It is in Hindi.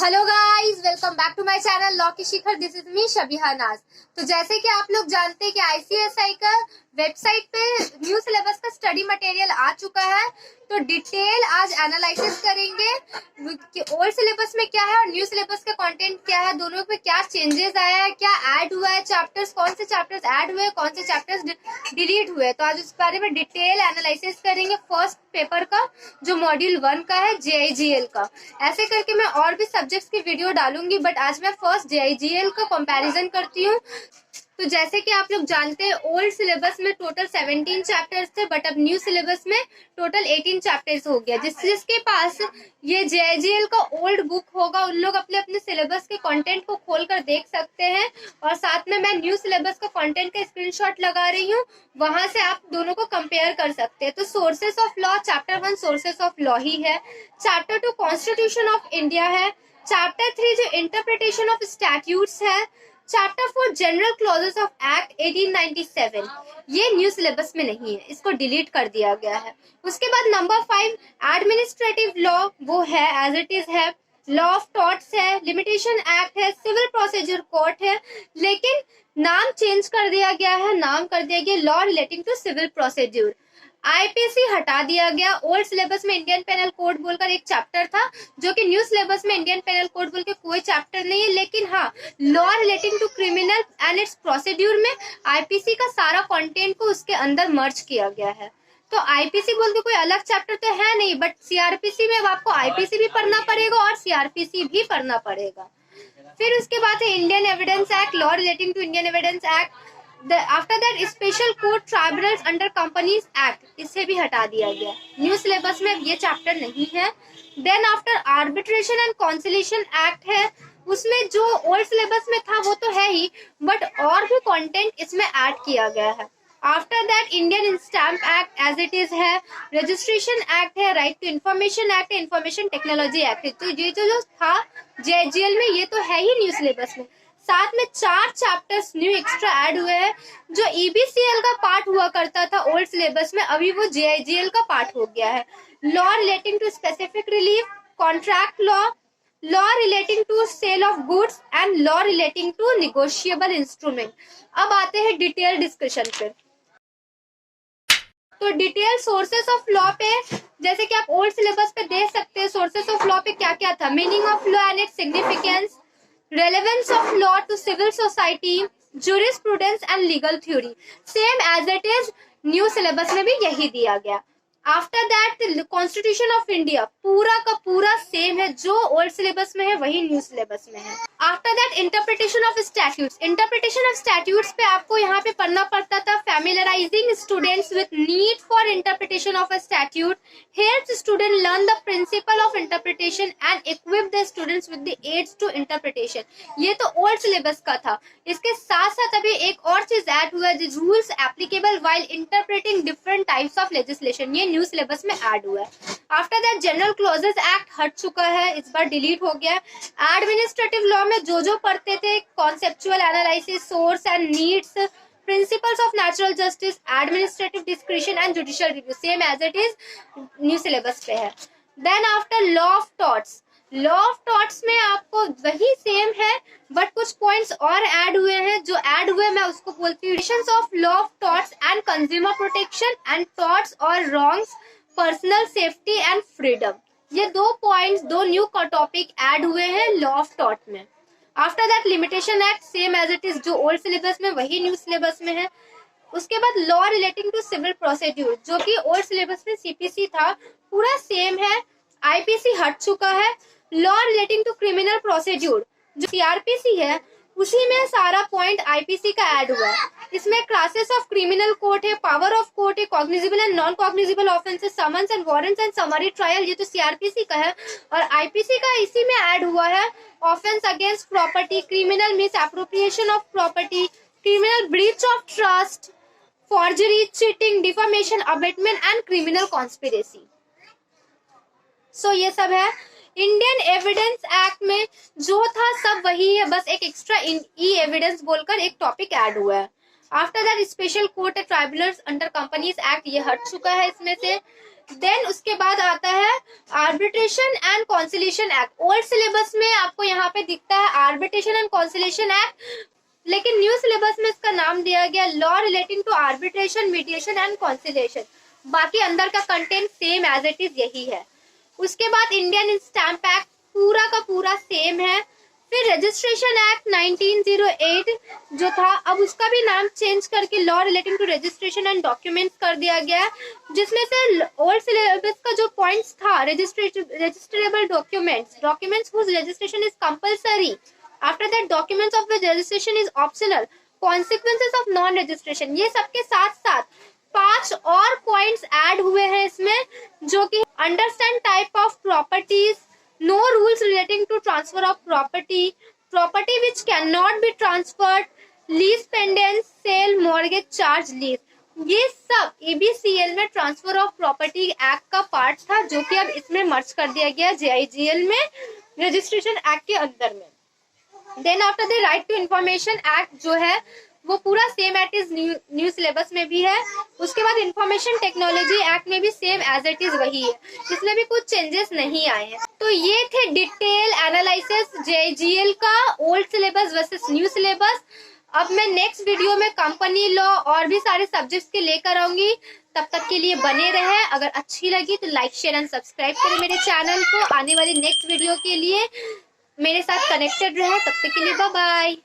Hello guys, welcome back to my channel law की शिखर। दिस इज मी शबीहा नाज। तो जैसे कि आप लोग जानते हैं कि आईसीएसआई का वेबसाइट पे न्यू सिलेबस का स्टडी मटेरियल आ चुका है, तो डिटेल आज एनालिसिस करेंगे कि ओल्ड सिलेबस में क्या है और न्यू सिलेबस का कंटेंट क्या है, दोनों में क्या चेंजेस आया है, क्या ऐड हुआ है, चैप्टर्स कौन से चैप्टर्स ऐड हुए, कौन से चैप्टर्स डिलीट हुए। तो आज उस बारे में डिटेल एनालिसिस करेंगे फर्स्ट पेपर का, जो मॉड्यूल 1 का है जेआईजीएल का। ऐसे करके मैं और भी सब्जेक्ट्स की वीडियो डालूंगी, बट आज मैं फर्स्ट जेआईजीएल का कंपैरिजन करती हूँ। तो जैसे कि आप लोग जानते हैं, ओल्ड सिलेबस में टोटल 17 चैप्टर्स थे, बट अब न्यू सिलेबस में टोटल 18 चैप्टर्स हो गया। जिसके पास ये जेआईजीएल का ओल्ड बुक होगा, उन लोग अपने अपने सिलेबस के कंटेंट को खोलकर देख सकते हैं, और साथ में मैं न्यू सिलेबस का कंटेंट का स्क्रीनशॉट लगा रही हूँ, वहां से आप दोनों को कंपेयर कर सकते हैं। तो sources of law, chapter 1 sources of law ही है, चैप्टर 2 कॉन्स्टिट्यूशन ऑफ इंडिया है, चैप्टर 3 जो इंटरप्रिटेशन ऑफ स्टैट्यूट्स है, chapter 4 general clauses of act 1897, ये न्यू सिलेबस में नहीं है, इसको डिलीट कर दिया गया है। उसके बाद नंबर 5 एडमिनिस्ट्रेटिव लॉ, वो है एज इट इज है, लॉ ऑफ टॉर्ट्स है, लिमिटेशन एक्ट है, सिविल प्रोसीजर कोर्ट है, लेकिन नाम चेंज कर दिया गया है, नाम कर दिया गया law relating to civil procedure. IPC हटा दिया गया। ओल्ड सिलेबस में इंडियन पेनल कोड बोलकर एक चैप्टर था, जो कि न्यू सिलेबस में इंडियन पेनल कोड बोल के कोई चैप्टर नहीं है, लेकिन हाँ, law relating to criminal and its procedure में आईपीसी का सारा कंटेंट को उसके अंदर मर्ज किया गया है। तो आईपीसी बोल के कोई अलग चैप्टर तो है नहीं, बट सीआरपीसी में आपको आईपीसी भी पढ़ना पड़ेगा और सीआरपीसी भी पढ़ना पड़ेगा। फिर उसके बाद है Indian evidence act, law relating to Indian evidence act. After that special court tribunals under companies act, इसे भी हटा दिया गया। न्यू सिलेबस में अब ये चैप्टर नहीं है। Then after arbitration and conciliation act है, उसमें जो ओल्ड सिलेबस में था वो तो है ही, बट और भी कंटेंट इसमें ऐड किया गया है। After that Indian stamp act as it is है, रजिस्ट्रेशन एक्ट है, राइट टू इंफॉर्मेशन एक्ट है, इंफॉर्मेशन टेक्नोलॉजी एक्ट है। तो ये जो था जेएजीएल में, ये तो है ही न्यू सिलेबस में। साथ में 4 चैप्टर्स न्यू एक्स्ट्रा ऐड हुए हैं। जो ईबीसीएल का पार्ट हुआ करता था ओल्ड सिलेबस में, अभी वो जेआईजीएल का पार्ट हो गया है। Law relating to specific relief, contract law, law relating to sale of goods and law relating to negotiable instrument. अब आते हैं डिटेल डिस्कशन पे। तो डिटेल सोर्सेस ऑफ लॉ पे, जैसे कि आप ओल्ड सिलेबस पे देख सकते हैं, सोर्सेस ऑफ लॉ पे क्या क्या था। Meaning of law and its significance, relevance of law to civil society, jurisprudence and legal theory, same as it is new syllabus में भी यही दिया गया। After that constitution of India पूरा का पूरा सेम है, जो ओल्ड सिलेबस में है वही न्यू सिलेबस में है। After that interpretation of statutes, interpretation of statutes पे आपको यहाँ पे पढ़ना पड़ता था familiarising students with need for interpretation of a statute, helps student learn the principle of interpretation and equip the students with the aids to interpretation. ये तो ओल्ड सिलेबस का था। इसके साथ साथ अभी एक और चीज ऐड हुआ है, rules applicable while interpreting different types of legislation, ये न्यू सिलेबस में ऐड हुआ है। After that general clauses act हट चुका है, इस बार डिलीट हो गया। एडमिनिस्ट्रेटिव लॉ में जो पढ़ते थे, conceptual analysis, source and needs, principles of natural justice, administrative discretion and judicial review, same as it is new syllabus पे है। Then after law of torts, law of torts में आपको वही सेम है, बट कुछ पॉइंट्स और ऐड हुए हैं। जो ऐड हुए मैं उसको बोलती हूँ of law of torts and consumer protection and torts और wrongs, personal safety and freedom. ये 2 पॉइंट्स, 2 न्यू टॉपिक ऐड हुए हैं लॉ ऑफ टॉर्ट में। After that limitation act same as it is, जो ओल्ड सिलेबस में वही न्यू सिलेबस में है। उसके बाद law relating to civil procedure, जो कि ओल्ड सिलेबस में सीपीसी था, पूरा सेम है। आईपीसी हट चुका है। Law relating to criminal procedure, जो सीआरपीसी है, उसी में सारा पॉइंट आईपीसी का ऐड हुआ है। इसमें क्लासेस ऑफ क्रिमिनल कोर्ट है, पावर ऑफ कोर्ट है, cognizable and non cognizable offences, summons and warrants and summary trial, ये तो सीआरपीसी का है। और आईपीसी का इसी में ऐड हुआ है offence against property, criminal misappropriation of property, criminal breach of trust, forgery, cheating, defamation, abetment and criminal conspiracy. So ये सब है। इंडियन एविडेंस एक्ट में जो था सब वही है, बस एक एक्स्ट्रा ई एविडेंस बोलकर एक टॉपिक ऐड हुआ है। After that special court tribunals under companies act, ये हट चुका है इसमें से। देन उसके बाद आता है arbitration and conciliation act. Old syllabus में आपको यहाँ पे दिखता है आर्बिट्रेशन एंड कॉन्सिलिएशन एक्ट, लेकिन न्यू सिलेबस में इसका नाम दिया गया law relating to arbitration, mediation and conciliation. बाकी अंदर का content same as it is यही है। उसके बाद इंडियन स्टैम्प एक्ट पूरा का पूरा सेम है। फिर रजिस्ट्रेशन एक्ट 1908 जो था, अब उसका भी नाम चेंज करके law relating to registration and documents कर दिया गया, जिसमें से ओल्ड सिलेबस का जो पॉइंट्स था registrable documents whose registration is compulsory, after that documents of which registration is optional, consequences of non registration, ये सबके साथ साथ 5 और पॉइंट्स ऐड हुए हैं इसमें, जो कि understand type of properties, no rules relating to transfer of property which cannot be transferred, lease pendants, sale, mortgage charge, lease, ये सब ABCL में ट्रांसफर ऑफ प्रॉपर्टी एक्ट का पार्ट था, जो कि अब इसमें मर्ज कर दिया गया JIGL में रजिस्ट्रेशन एक्ट के अंदर में। Then after the right to information act जो है वो पूरा same at is new syllabus में भी है। उसके बाद इंफॉर्मेशन टेक्नोलॉजी एक्ट में भी सेम एज इट इज वही है, इसमें भी कुछ चेंजेस नहीं आए हैं। तो ये थे डिटेल एनालिसिस JIGL का old syllabus versus new syllabus. अब मैं नेक्स्ट वीडियो में कंपनी लॉ और भी सारे सब्जेक्ट्स के लेकर आऊंगी। तब तक के लिए बने रहे। अगर अच्छी लगी तो लाइक शेयर एंड सब्सक्राइब करें मेरे चैनल को। आने वाली नेक्स्ट वीडियो के लिए मेरे साथ कनेक्टेड रहे। तब तक के लिए बाय बाय।